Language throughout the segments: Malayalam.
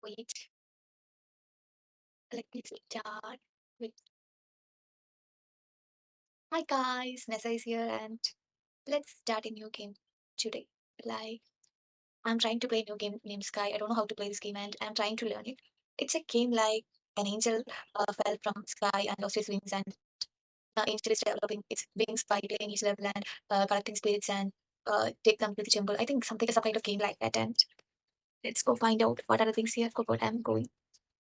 Wait, let me start with hi guys, Nessa is here and let's start a new game today. Like I'm trying to play a new game named Sky. I don't know how to play this game and I'm trying to learn it. It's a game like an angel fell from sky and lost his wings and the angel is developing its wings by playing each level and collecting spirits and take them to the temple. I think something is some kind of game like that and let's go find out what are the things here. Oh god, I'm going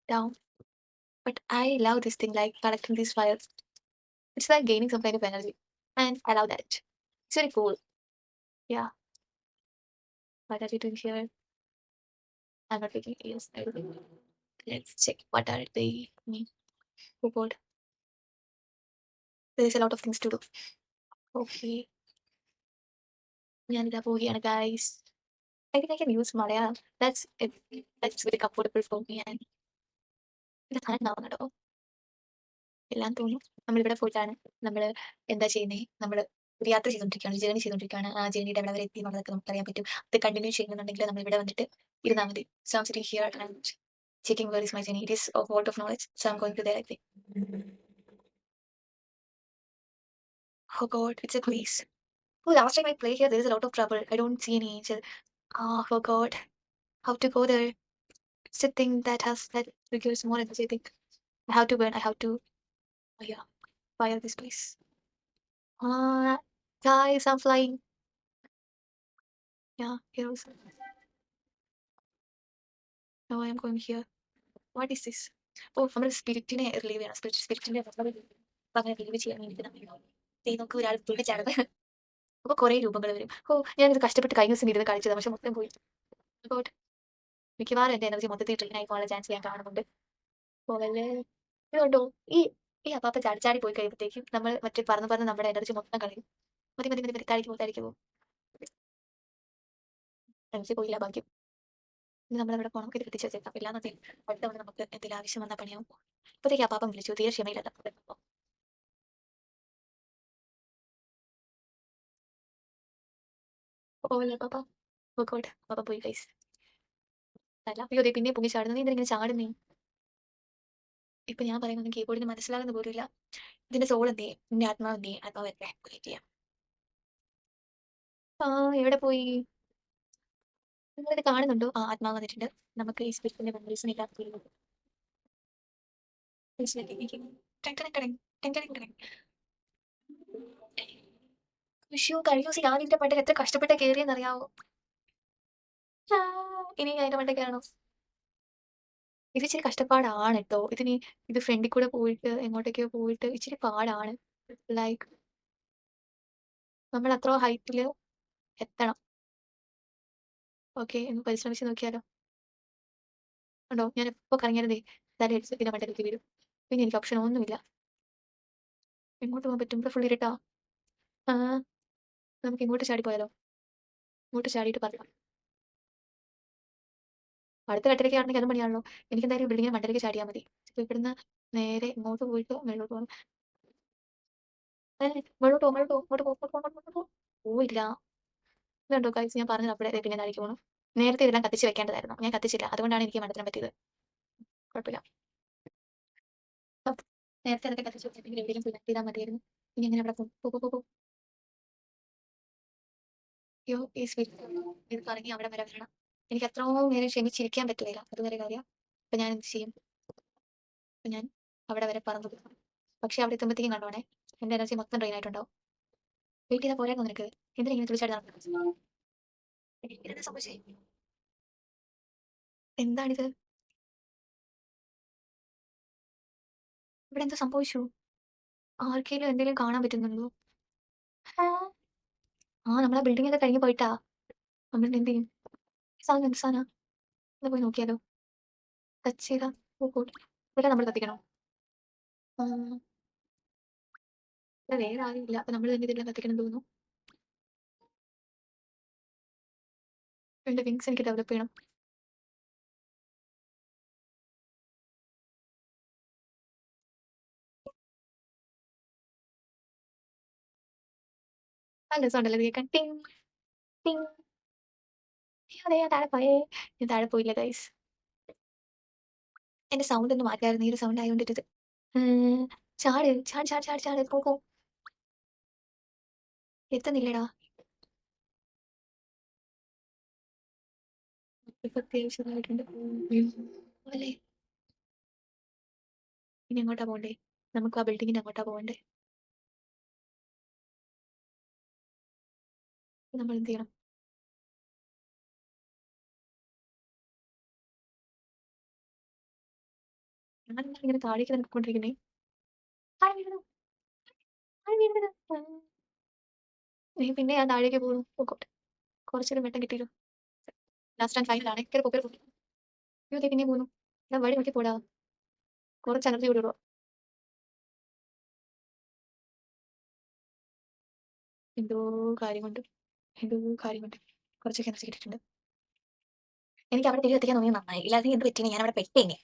down. But I love this thing like collecting these files. It's like gaining some kind of energy. And I love that. It's very cool. Yeah. What are you doing here? I'm not taking yes. Let's check what are they me. Oh god. There's a lot of things to do. Okay. ഞാനിതാ പോവുകയാണ് guys. I think I can use Malayalam. That's very comfortable for me and ഇത് ഉണ്ടാവുന്നു കേട്ടോ എല്ലാം തോന്നുന്നു നമ്മളിവിടെ പോയിട്ടാണ് നമ്മൾ എന്താ ചെയ്യുന്നത് നമ്മൾ ഒരു യാത്ര ചെയ്തുകൊണ്ടിരിക്കുകയാണ് ജേണി ചെയ്തുകൊണ്ടിരിക്കുകയാണ് ആ ജേണിയുടെ എവിടെ വരെ എത്തി എന്നുള്ളതൊക്കെ നമുക്ക് അറിയാൻ പറ്റും അത് കണ്ടിന്യൂ ചെയ്യുന്നുണ്ടെങ്കിൽ നമ്മൾ ഇവിടെ വന്നിട്ട് ഇരുന്നാൽ മതി so I'm sitting here and checking where is my journey. It is a vault of knowledge, so I'm going to there. I think. Oh God, it's a place. Oh, last time I played here, there is a lot of trouble. I don't see any angel. Oh God, how to go there? It's a thing that requires more energy. I think I have to burn. I have to. Oh yeah, fire this place. Ah, guys, I'm flying. Yeah, heroes. Now I am going here. What is this? Oh, നമ്മുടെ സ്പിരിറ്റിനെ റിലീവ് ചെയ്യണം സ്പിരിറ്റിന്റെ അങ്ങനെ റിലീവ് ചെയ്യാൻ വേണ്ടിയിട്ട് നമ്മൾ നോക്ക് ഒരാൾ തുള്ളിച്ചാടുന്നത് അപ്പൊ കുറെ രൂപങ്ങൾ വരും ഓ ഞാനിത് കഷ്ടപ്പെട്ട് കഴിഞ്ഞ ദിവസം ഇരുന്ന് കളിച്ചത് പക്ഷെ മൊത്തം പോയി ഗോഡ് മിക്കവാറും എന്റെ എനർജി മൊത്തത്തിൽ ട്രെയിൻ ആയിക്കോളാൻ ചാൻസ് ഞാൻ കാണുന്നുണ്ട് പോകല്ലേ ഇതുണ്ടോ ഈ ഈ അപ്പാപ്പ ചാടി ചാടി പോയി കഴിയുമ്പോഴത്തേക്കും നമ്മൾ മറ്റേ പറന്ന് പറന്ന് നമ്മുടെ എനർജി മൊത്തം കളയും മതി മതി മതി മതി താഴേക്ക് പോകും എനർജി പോയില്ല ഭാഗ്യം ഇനി നമ്മളവിടെ പോകണം ഇത് എത്തിച്ചു വെച്ചേക്കാം ഇല്ലാന്നത്തെ അടുത്ത തവണ നമുക്ക് എന്തെങ്കിലും ആവശ്യം വന്നാൽ പണിയാവും അപ്പോഴത്തേക്ക് അപ്പാപ്പൻ വിളിച്ചു തീരെ ക്ഷമയില്ലാത്ത പോകല്ലേ പാപ്പ ഓ ഗോഡ് പാപ്പ പോയി ഗൈസ് അല്ല അയ്യോ ദേ പിന്നെ പൊങ്ങി ചാടുന്നു നീ എന്തിനാ ചാടുന്നേ ഇപ്പൊ ഞാൻ പറയുന്നത് കീബോർഡിന് മനസ്സിലാകുന്ന പോലുമില്ല ഇതിന്റെ സോൾ എന്തേ നിന്റെ ആത്മാവ് എന്തേ ആത്മാവ് എന്തേ വെയിറ്റ് ചെയ്യാം ആ എവിടെ പോയി നിങ്ങളിത് കാണുന്നുണ്ടോ ആ ആത്മാവ് വന്നിട്ടുണ്ട് നമുക്ക് ഈ സ്പിരിറ്റിന്റെ മെമ്മറീസിനെ ഇല്ലാത്ത വിഷു കഴിഞ്ഞ ദിവസം ഞാൻ ഇതിന്റെ മണ്ടയിൽ എത്ര കഷ്ടപ്പെട്ട് കയറിയെന്നറിയാവോ ഇനി അതിന്റെ മണ്ടയിൽ കയറണം ഇത് ഇച്ചിരി കഷ്ടപ്പാടാണ് കേട്ടോ ഇതിന് ഇത് ഫ്രണ്ടിൽ കൂടെ പോയിട്ട് എങ്ങോട്ടേക്കോ പോയിട്ട് ഇച്ചിരി പാടാണ് ലൈക്ക് നമ്മൾ അത്ര ഹൈറ്റില് എത്തണം ഓക്കെ എന്ന് പരിശ്രമിച്ച് നോക്കിയാലോ ഉണ്ടോ ഞാൻ എപ്പോ കറങ്ങിയാലേ എന്തായാലും ഹെഡ്സെറ്റിന്റെ മണ്ടയിലേക്ക് വരും പിന്നെ എനിക്ക് ഓപ്ഷൻ ഒന്നുമില്ല എങ്ങോട്ട് പോകാൻ പറ്റും ഇവിടെ ഫുൾ ഇരുട്ടാ ആ നമുക്ക് ഇങ്ങോട്ട് ചാടി പോയാലോ ഇങ്ങോട്ട് ചാടിയിട്ട് പറയാം അടുത്ത ഘട്ടത്തിലേക്ക് ആണെങ്കിൽ അതും പണിയാണല്ലോ എനിക്ക് എന്തായാലും ബിൽഡിങ്ങിന് മണ്ടയിലേക്ക് ചാടിയാൽ മതി അപ്പൊ ഇവിടുന്ന് നേരെ ഇങ്ങോട്ട് പോയിട്ട് മേലോട്ട് പോകാം മേളോട്ടോ മേളോട്ടോ ഇങ്ങോട്ട് പോയില്ല ഇതുണ്ടോ കഴിച്ച് ഞാൻ പറഞ്ഞത് അവിടെ പിന്നെ താഴേക്ക് പോകണം നേരത്തെ ഇതെല്ലാം കത്തിച്ച് വെക്കേണ്ടതായിരുന്നു ഞാൻ കത്തിച്ചില്ല അതുകൊണ്ടാണ് എനിക്ക് മണ്ടത്തരം പറ്റിയത് കുഴപ്പമില്ല അപ്പ് നേരത്തെ അതൊക്കെ കത്തിച്ച് വെച്ചിട്ടുണ്ടെങ്കിൽ എവിടെയെങ്കിലും പോയി ചെയ്താൽ മതിയായിരുന്നു ഇനി എങ്ങനെ അവിടെ പോകും അയ്യോ ഈ സ്പിരിറ്റ് ഇത് കറങ്ങി അവിടെ വരെ വരണം എനിക്ക് അത്രയും നേരം ക്ഷമിച്ചിരിക്കാൻ പറ്റുകയില്ല അതുവരെ കാര്യം അപ്പൊ ഞാൻ എന്ത് ചെയ്യും അപ്പൊ ഞാൻ അവിടെ വരെ പറന്നു പോകും പക്ഷെ അവിടെ എത്തുമ്പോഴത്തേക്കും കണ്ടോണേ എന്റെ എനർജി മൊത്തം ഡ്രെയിൻ ആയിട്ടുണ്ടാവും വെയിറ്റ് ചെയ്താൽ പോരായിരുന്നു നിനക്ക് എന്തിനാ ഇങ്ങനെ തുളിച്ചാടി എന്താ സംഭവിച്ചേ എന്താണിത് ഇവിടെ എന്താ സംഭവിച്ചു ആർക്കെങ്കിലും എന്തെങ്കിലും കാണാൻ പറ്റുന്നുണ്ടോ ഹാ? ആ നമ്മളാ ബിൽഡിംഗ് ഒക്കെ കഴിഞ്ഞ് പോയിട്ടാ നമ്മൾ എന്ത് ചെയ്യും ഈ സാധനം എന്ത് സാധനം ഒന്ന് പോയി നോക്കിയാലോ ടച്ച് ചെയ്താ ഓ ഗോഡ് ഇതെല്ലാം നമ്മൾ കത്തിക്കണം ആ, ഇവിടെ വേറെ ആരും ഇല്ല അപ്പൊ നമ്മൾ തന്നെ ഇതെല്ലാം കത്തിക്കണം എന്ന് തോന്നുന്നു എന്റെ വിങ്സ് എനിക്ക് ഡെവലപ്പ് ചെയ്യണം നല്ല രസമുണ്ടല്ലോ ഇത് കേൾക്കാൻ ടിങ് ടിങ് അതെ ഞാൻ താഴെ പോയേ ഞാൻ താഴെ പോയില്ല ഗൈസ് എന്റെ സൗണ്ട് ഒന്ന് മാറ്റായിരുന്നു. ഈ ഒരു സൗണ്ട് ആയതുകൊണ്ടിട്ട് ഏഹ്, ചാട് ചാട് ചാട് ചാട് ചാട് പോ പോ. എത്തുന്നില്ലടാ. ഇപ്പൊ അത്യാവശ്യമായിട്ടുണ്ട്. അല്ലേ, ഇനി എങ്ങോട്ടാ പോണ്ടേ? നമുക്ക് ആ ബിൽഡിങ്ങിന്റെ അങ്ങോട്ടാ പോകണ്ടേ? നമ്മൾ എന്ത് ചെയ്യണം? ഞാൻ ഇങ്ങനെ താഴേക്ക് നടക്കൊണ്ടിരിക്കുന്നേ. താഴെ വീഴുന്നു, താഴെ വീഴുന്നത്. പിന്നെ ഞാൻ താഴേക്ക് പോകുന്നു. പോയിക്കോട്ടെ. കുറച്ചൊരു വെട്ടം കിട്ടിയല്ലോ. ലാസ്റ്റ് ആൻഡ് ഫൈനൽ ആണ്. കേറി പോ കേറി പോ. അയ്യോ ദേ പിന്നെയും പോകുന്നു. ഞാൻ വഴി നോക്കി പോടാ. കുറച്ച് എനർജി വിടുള്ളൂ. എന്തോ കാര്യം കൊണ്ട് എന്തോ കാര്യം കൊണ്ട് കുറച്ചൊക്കെ എനർജി കിട്ടിയിട്ടുണ്ട്. എനിക്ക് അവിടെ തിരികെ എത്തിക്കാൻ തോന്നിയത് നന്നായി. ഇല്ലാതെ എന്ത് പറ്റിയെന്ന് ഞാൻ അവിടെ പെട്ടേനെ.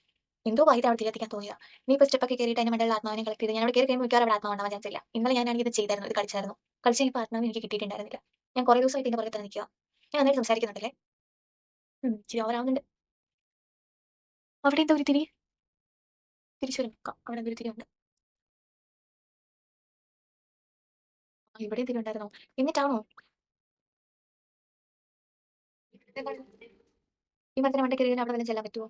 എന്തോ ഭാഗ്യത്തെ അവിടെ തിരികെ എത്തിക്കാൻ തോന്നിയതാ. ഇനിയിപ്പോ സ്റ്റെപ്പൊക്കെ കയറിയിട്ട് അതിന്റെ മണ്ടയിൽ ആത്മാവിനെ കളക്ട് ചെയ്ത് ഞാൻ അവിടെ കയറി കഴിയുമ്പോൾ മിക്കവാറും അവിടെ ആത്മാവ് ഉണ്ടാവാൻ ചാൻസ് ഇല്ല. ഇന്നലെ ഞാനാണെങ്കിൽ ഇത് ചെയ്തായിരുന്നു. ഇത് കളിച്ചായിരുന്നു. കളിച്ച് കഴിഞ്ഞപ്പോൾ ആത്മാവിനെ എനിക്ക് കിട്ടിയിട്ടുണ്ടായിരുന്നില്ല. ഞാൻ കുറേ ദിവസമായിട്ട് ഇതിന്റെ പുറകെ തന്നെ നിൽക്കുക. ഞാൻ നന്നായിട്ട് സംസാരിക്കുന്നുണ്ടല്ലേ. ഇച്ചിരി ഓവറാവുന്നുണ്ട്. അവിടെ എന്തോ ഒരു തിരി തിരിച്ചു വരും നോക്കാം. അവിടെ എന്തോ ഒരു തിരി ഉണ്ട്. ഇവിടെ തിരി ഉണ്ടായിരുന്നോ? എന്നിട്ടാണോ എന്താണ്? ഈ മരത്തിന് മണ്ടയ്ക്ക് കയറി അവിടെ വല്ലതും ചെല്ലാൻ പറ്റുമോ?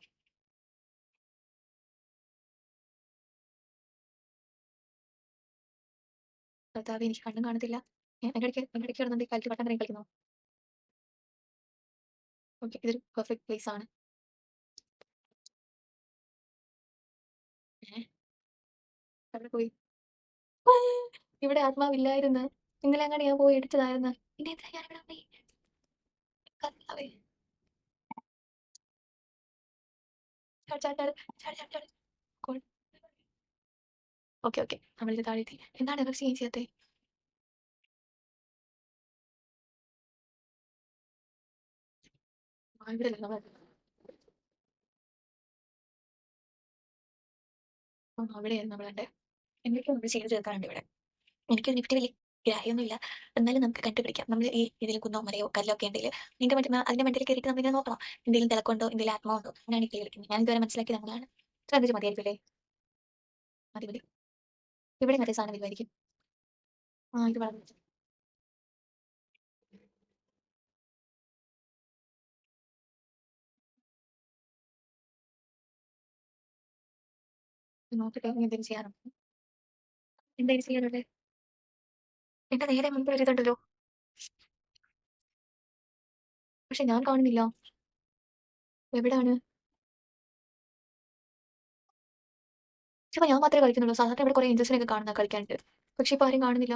കർത്താവേ എനിക്ക് കണ്ണും കാണത്തില്ല. എന്റെ ഇടയ്ക്ക് കിടന്നുകൊണ്ട് ഈ കാലത്ത് വട്ടം കറങ്ങി കളിക്കുന്നു. ഓക്കെ, ഇതൊരു പെർഫെക്റ്റ് പ്ലേസ് ആണ്. ഏഹ്, അവിടെ പോയി. ആ, ഇവിടെ ആത്മാവില്ലായിരുന്നു. ഇന്നലെ അങ്ങാണ്ട് ഞാൻ പോയി എടുത്തതായിരുന്നു. പിന്നെ എന്തിനാ ഞാൻ ഇവിടെ പോയി? കർത്താവേ. ചാട് ചാട് ചാട് ചാട് ചാട് ചാട്. കോൾ. ഓക്കെ ഓക്കെ, നമ്മളിത് താഴെ എത്തി. എന്താണ് എനർജി ഗെയിൻ ചെയ്യാത്തെ? ഇവിടെ അല്ലേ നമ്മൾ. അവിടെയായിരുന്നു നമ്മൾ കണ്ടേ. എന്തൊക്കെയോ നമ്മൾ ചെയ്ത് തീർക്കാനുണ്ട് ഇവിടെ. എനിക്കൊരു ലിഫ്റ്റ് വലിയ ഗ്രാഹ്യമൊന്നുമില്ല. എന്നാലും നമുക്ക് കണ്ടുപിടിക്കാം. നമ്മൾ ഈ ഇതിൽ കുന്നോ മലയോ കല്ലോ ഒക്കെ ഉണ്ടെങ്കിൽ അതിന്റെ മണ്ടയിൽ കയറിയിട്ട് നമ്മളിങ്ങനെ നോക്കണം. എന്തെങ്കിലും തിളക്കമുണ്ടോ, എന്തെങ്കിലും ആത്മാവുണ്ടോ. അങ്ങനെയാണ് ഈ കളി കളിക്കുന്നത്. ഞാൻ ഇതുവരെ മനസ്സിലാക്കിയത് അങ്ങനെയാണ്. ഇത്ര എനർജി മതിയായിരിക്കും അല്ലേ? മതി മതി. ഇവിടെ മറ്റേ സാധനം വരുമായിരിക്കും. ഇത് വളരെ നോക്കട്ടെ. ഇനി എന്തെങ്കിലും ചെയ്യാനോ? എന്തെങ്കിലും ചെയ്യാനല്ലേ? എന്റെ നേരെ മുൻപിൽ ഒരു ഇതുണ്ടല്ലോ. പക്ഷെ ഞാൻ കാണുന്നില്ല. എവിടാണ്? പക്ഷെ ഞാൻ മാത്രമേ കളിക്കുന്നുള്ളൂ. സാധാരണ ഇവിടെ കുറെ ഏഞ്ചൽസിനെയൊക്കെ കാണുന്ന കളിക്കാനുണ്ട്. പക്ഷെ ഇപ്പൊ ആരും കാണുന്നില്ല.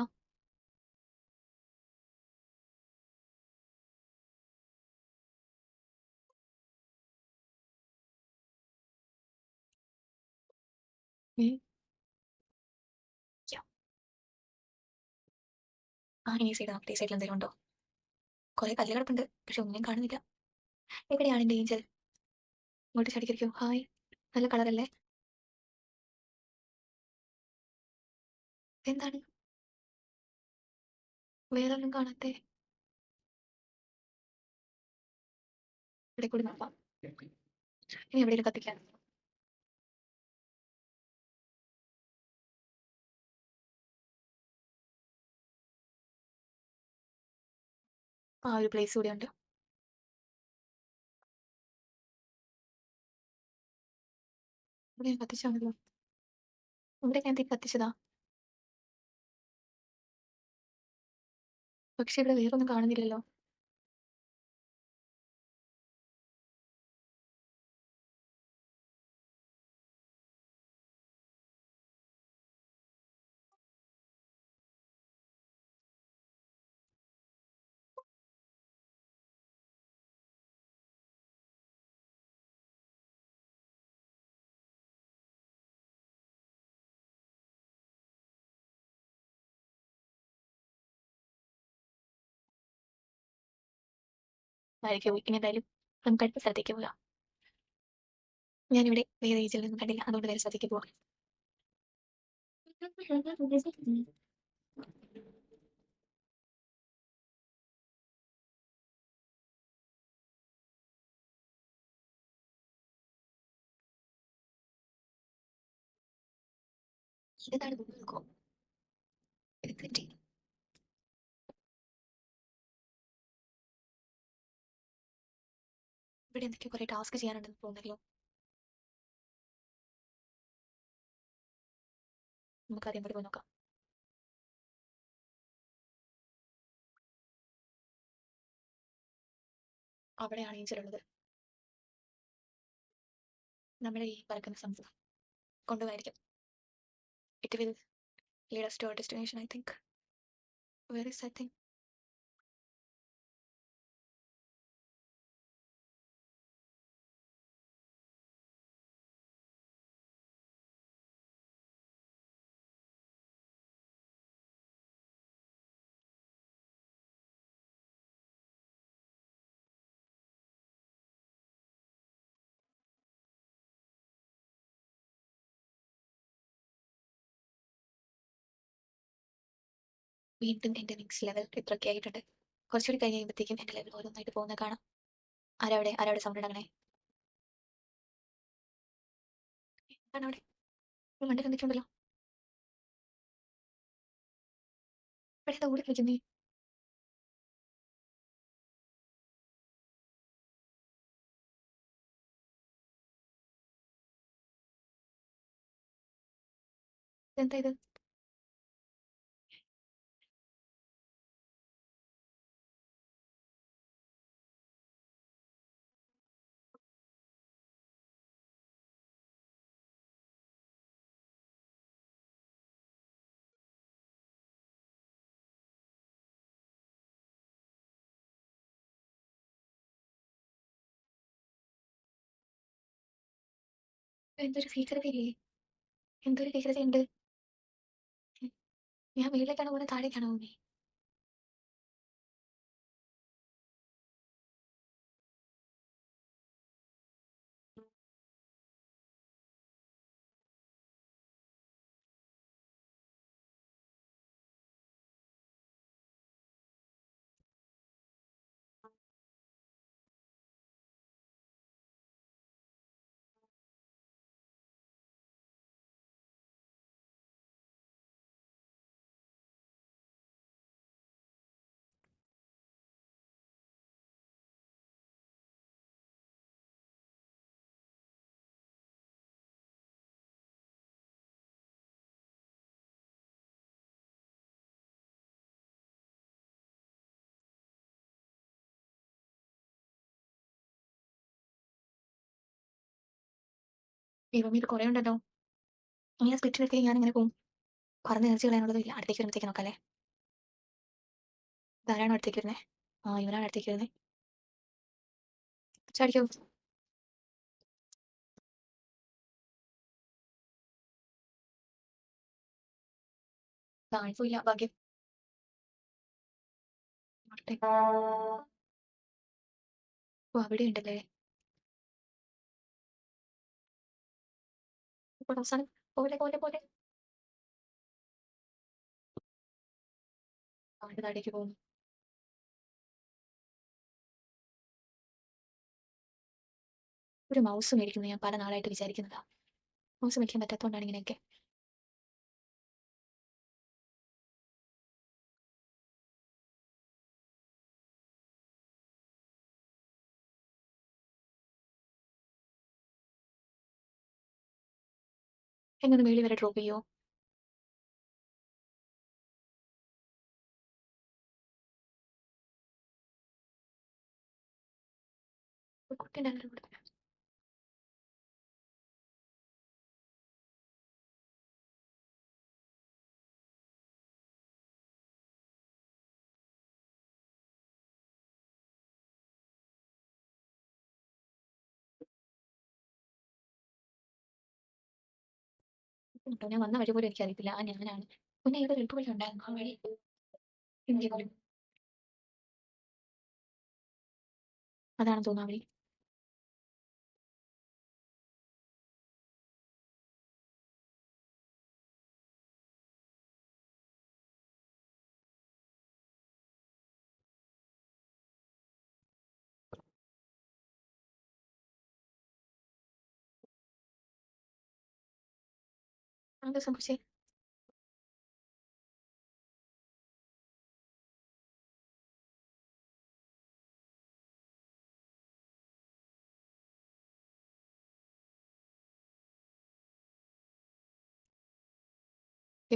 ഏ, യ്യ. ഇനി ഈ സൈഡ് നോക്കട്ടെ. ഈ സൈഡിൽ എന്തെങ്കിലും ഉണ്ടോ? കുറെ കല്ല് കിടപ്പുണ്ട്. പക്ഷെ ഒന്നിനും കാണുന്നില്ല. എവിടെയാണ് എന്റെ ഏഞ്ചൽ? ഇങ്ങോട്ട് ചടിക്കോ? ഹായ്. നല്ല കളറല്ലേ? എന്താണ് വേറൊന്നും കാണാത്തെ? ഇവിടെ കൂടി നോക്കാം. ഇനി എവിടെയെങ്കിലും കത്തിക്കാൻ. ഒരു പ്ലേസ് കൂടി ഉണ്ട്. ഇവിടെ ഞാൻ കത്തിച്ചാണല്ലോ. ഇവിടെ ഞാൻ തീ കത്തിച്ചതാ. പക്ഷെ ഇവിടെ വേറൊന്നും കാണുന്നില്ലല്ലോ. ആയിരിക്കും. ഇനി എന്തായാലും നമുക്ക് അടുത്ത സ്ഥലത്തേക്ക് പോകാം. ഞാനിവിടെ വേറെ ഏജിലൊന്നും കണ്ടില്ല. അതുകൊണ്ട് വേറെ സ്ഥലത്തേക്ക് പോവാം. ഇതെന്താണ് നോക്കോ? ഇത് തെറ്റി. ഇവിടെ എന്തൊക്കെയോ കുറെ ടാസ്ക് ചെയ്യാനുണ്ടെന്ന് തോന്നുന്നല്ലോ. നമുക്ക് ആദ്യം കൂടി പോയി നോക്കാം. അവിടെയാണ് ഏഞ്ചൽ ഉള്ളത്. നമ്മുടെ ഈ പറക്കുന്ന സംഭവം കൊണ്ടുപോയിരിക്കും. It will lead us to our destination, I think. Where is that thing? വീണ്ടും എന്റെ വിങ്സ് ലെവൽ ഇത്രയൊക്കെ ആയിട്ടുണ്ട്. കുറച്ചുകൂടി കഴിഞ്ഞ് കഴിയുമ്പോഴത്തേക്കും എന്റെ ലെവൽ ഓരോന്നായിട്ട് പോകുന്നത് കാണാം. ആരവിടെ സൗണ്ട് ഉണ്ടാക്കണേ? എന്താണ് അവിടെ? മണ്ടയിൽ എന്തൊക്കെയുണ്ടല്ലോ. ഇവിടെ എന്താ ഓടി കളിക്കുന്നേ? എന്താ ഇത്? എന്തൊരു ഭീകരതയില്ലേ? എന്തൊരു ഭീകരതയുണ്ട്. ഞാൻ മേളിലേക്കാണോ പോകുന്നത് താഴേക്കാണോ പോകുന്നത്? ദൈവം ഇത് കുറെ ഉണ്ടല്ലോ. ഇങ്ങനെ സ്പിരിറ്റ് എടുത്ത് ഞാൻ ഇങ്ങനെ പോകും. പറഞ്ഞ് എനർജി കളയാനുള്ളത് ഇല്ല. അടുത്തേക്ക് വരുമ്പോഴത്തേക്ക് നോക്കാല്ലേ. ഇതാരാണോ അടുത്തേക്ക് വരുന്നത്? ആ, ഇവനാണ് അടുത്തേക്ക് വരുന്നത്. ചാടിക്കോ. കാണിച്ചില്ല ഭാഗ്യം. നോക്കട്ടെ. ഓ, അവിടെ ഉണ്ടല്ലേ. ഇപ്പോൾ അവസാനം പോലെ പോലെ പോലെ അവന്റെ താഴേക്ക് പോകുന്നു. ഒരു മൗസ് മേടിക്കുന്നു ഞാൻ പല നാളായിട്ട് വിചാരിക്കുന്നതാ. മൗസ് മേടിക്കാൻ പറ്റാത്തതുകൊണ്ടാണ് ഇങ്ങനെയൊക്കെ. എന്നെ ഒന്ന് മേളി വരെ ഡ്രോപ്പ് ചെയ്യോ? ഒരു കുട്ടി ഉണ്ടായിരുന്നു ഇവിടെ. കേട്ടോ, ഞാൻ വന്ന വഴി പോലും എനിക്കറിയത്തില്ല. ആ ഞാനാണ്. പിന്നെ ഇവിടെ എളുപ്പ വഴി ഉണ്ടായിരുന്നു. ആ വഴി എനിക്ക് പോലും അതാണെന്ന് തോന്നുന്നു ആ വഴി. എന്താ സംഭവിച്ചേ?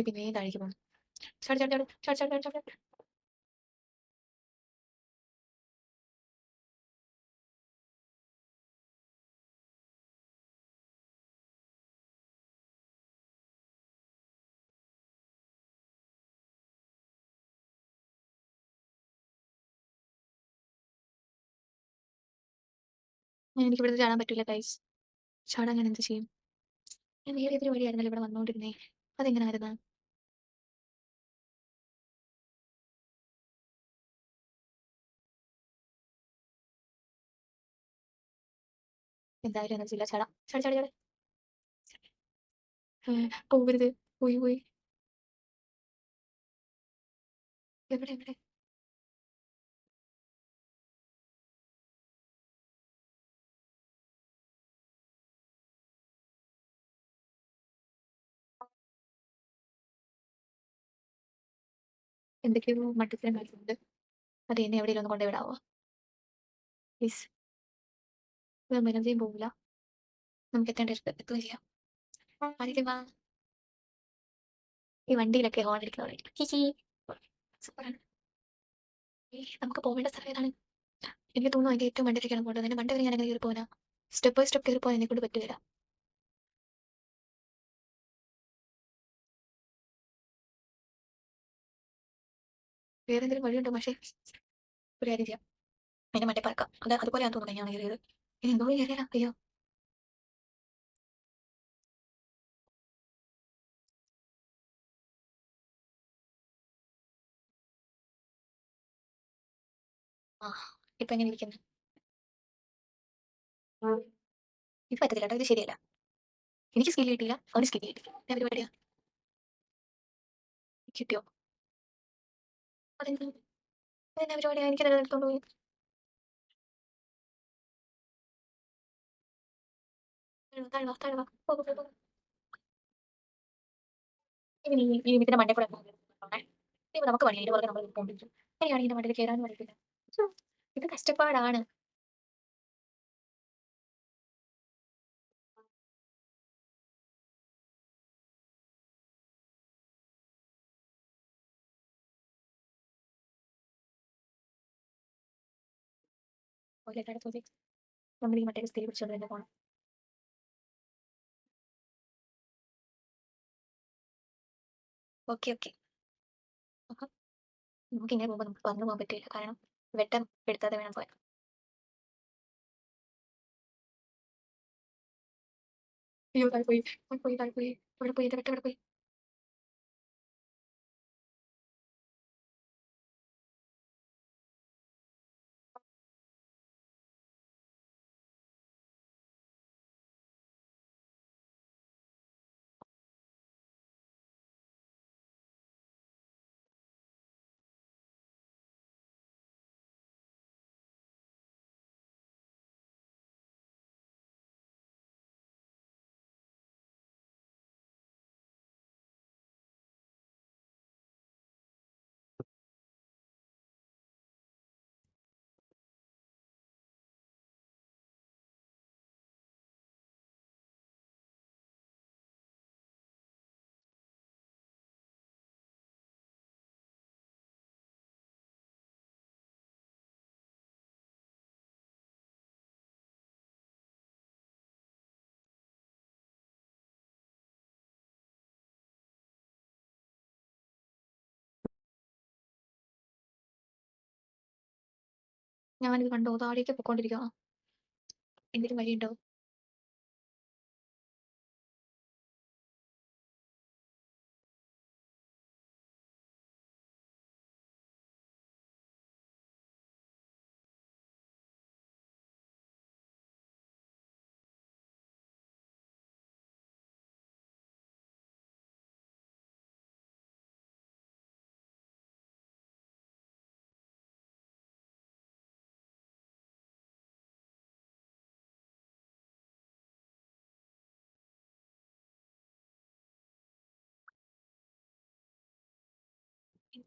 പിന്നെയും താഴേക്ക് പോകണം. ചാട് ചാട് ചാട് ചാട് ചാട് ചാട് ചാട്. എനിക്ക് ഇവിടുന്ന് ചാടാൻ പറ്റൂല ഗൈസ്. ചാടാൻ ഞാൻ എന്ത് ചെയ്യും? ഞാൻ വേറെ ഏതൊരു വഴിയായിരുന്നല്ലോ ഇവിടെ വന്നോണ്ടിരുന്നേ. അതെങ്ങനായിരുന്നു? എന്തായാലും എനർജി ഇല്ല. ചാടാം. ചാടി ചാടി ചാടി. പോകരുത്. പോയി പോയി. എവിടെ എവിടെ? എന്തൊക്കെയോ മട്ടത്തിലും കളിക്കുന്നുണ്ട്. അത് എന്നെ എവിടെയെങ്കിലും ഒന്ന് കൊണ്ടുപോയി വിടാവോ പ്ലീസ്? ഇതൊന്നും എനർജിയും പോകില്ല. നമുക്ക് എത്തേണ്ട എത്തുകയും ചെയ്യാം. ആരെങ്കിലും വാ. ഈ വണ്ടിയിലൊക്കെ ഹോൺ അടിക്കുന്നവരായിരിക്കും. ഹിഹി. സൂപ്പറാണ്. നമുക്ക് പോവേണ്ട സ്ഥലം ഏതാണ്? എനിക്ക് തോന്നുന്നു അതിന്റെ ഏറ്റവും മണ്ടയിലേക്കാണ് പോകേണ്ടത്. അതിന്റെ മണ്ട വരെ ഞാൻ അങ്ങനെ കയറി പോകാനാ? സ്റ്റെപ്പ് ബൈ സ്റ്റെപ്പ് കയറി പോകാൻ എന്നെ കൊണ്ട് പറ്റുകയില്ല. വേറെ എന്തെങ്കിലും വഴിയുണ്ടോ? പക്ഷേ ഒരു കാര്യം ചെയ്യാം. അതിന്റെ മണ്ടേ പറക്കാം. അതുപോലെയാന്ന് തോന്നുന്നു ഞാൻ കയറിയത്. ഇനി എന്തോ കയറിയാലോ? അയ്യോ. ആ, ഇപ്പൊ എങ്ങനെ ഇരിക്കുന്നു? ഇത് പറ്റത്തില്ല കേട്ടോ. ഇത് ശരിയല്ല. എനിക്ക് സ്കിൽ കിട്ടിയില്ല. അവന് സ്കിൽ കിട്ടി. ഞാൻ പരിപാടിയാ. കിട്ടിയോ? അതെന്താ? അതെന്നാ പരിപാടിയാ? എനിക്ക് എടുത്തോണ്ട് പോയി. താഴെ വാ, താഴെ വാ. പോ, പോ, പോ. ഇനി ഈ ഇതിന്റെ മണ്ടേ കൂടെ പോകണേ. ഇപ്പൊ നമുക്ക് പണി. അതിന്റെ പുറകെ നമ്മൾ പോകണ്ടിരിക്കും. എങ്ങനെയാണ് ഇതിന്റെ മണ്ടയിൽ കയറാനും അറിയത്തില്ല. ഉം. ഇത് കഷ്ടപ്പാടാണ്. ഓയിലെട്ടാടെ ചോദ്യം. നമ്മൾ ഈ മറ്റേ സ്ത്രീ പിടിച്ചോണ്ട് തന്നെ പോകണം. Okay okay. അപ്പം നമുക്ക് ഇങ്ങനെ പോകുമ്പോൾ നമുക്ക് പറന്നു പോകാൻ പറ്റില്ല. കാരണം വെട്ടം എടുത്താതെ വേണം പോയാൽ. അയ്യോ താഴെ പോയി. താഴെ പോയി താഴെ പോയി. ഇവിടെ പോയി. ഇത് വെട്ടം ഇവിടെ പോയി. ഞാനിത് കണ്ടോ? താഴേക്ക് പൊക്കോണ്ടിരിക്കുക. എന്തെങ്കിലും വഴിയുണ്ടോ?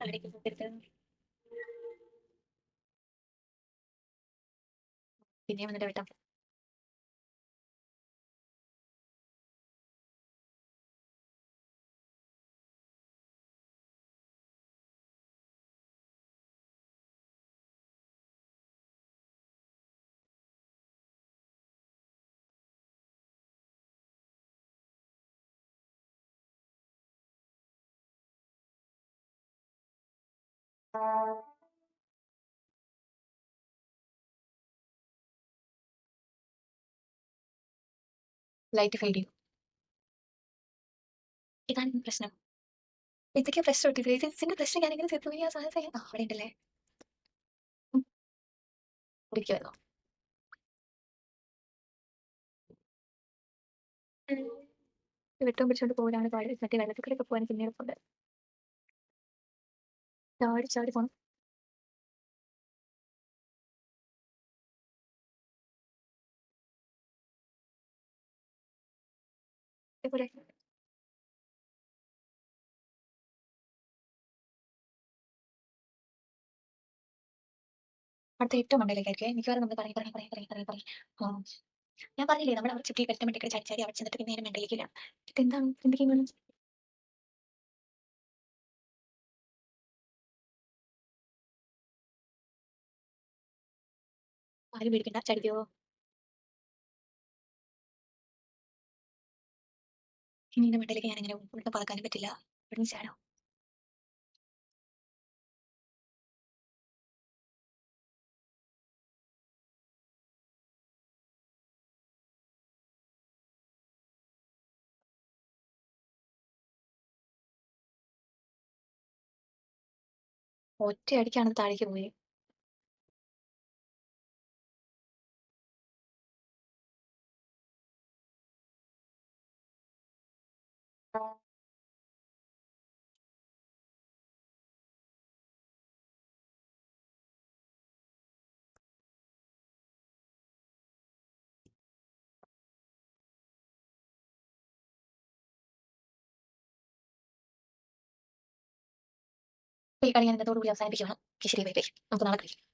താഴേക്ക് പോകരുത്. പിന്നെയും വന്നിട്ട് വെട്ടം. ലൈറ്റ് ഫെയ്ഡ് ചെയ്യും. ഇതാണ് പ്രശ്നം. ഇതൊക്കെ പ്രശ്നം കിട്ടിയത്. ഇതിന്റെ പ്രശ്നം ഞാനിങ്ങനെ തീർക്കും. ഈ ആ സാധനം അവിടെ ഉണ്ടല്ലേ. കുടിക്കുമായിരുന്നു. വെട്ടവും പിടിച്ചോണ്ട് പോകാനാണ് പാട്. മറ്റേ വെള്ളത്തിക്കൂടെയൊക്കെ പോകാൻ പിന്നെ എളുപ്പമുണ്ട്. ചാടി ചാടി പോണം. ഇതേപോലെ അടുത്ത ഏറ്റവും മണ്ടയിലേക്കായിരിക്കും. മിക്കവാറും നമ്മൾ പറയും പറയും പറയും പറയും പറയും പറയും. ഞാൻ പറഞ്ഞില്ലേ നമ്മൾ അവിടെ ചുറ്റി പെട്ടെന്ന് മണ്ടിക്കൂടെ ചാടി ചാടി അവിടെ ചെന്നിട്ട് പിന്നെ നേരെ മണ്ടയിലേക്കില്ല. ഇതെന്താണ് എന്ത് ഗെയിമാണ്? ആരും പേടിക്കണ്ട, ചടിക്കോ. ഇനി ഇതിന്റെ മണ്ടയിലേക്ക് ഞാനിങ്ങനെ ഉരുണ്ട് പറക്കാനും പറ്റില്ല. ഇവിടുന്ന് ചാടോ. ഒറ്റയടിക്കാണ് താഴേക്ക് പോയി. ഈ കളി ഞാൻ ഇന്നത്തോടുകൂടി അവസാനിപ്പിക്കുകയാണ്. ശരി, ബൈ ബൈ. നമുക്ക് നാളെ കളിക്കാം.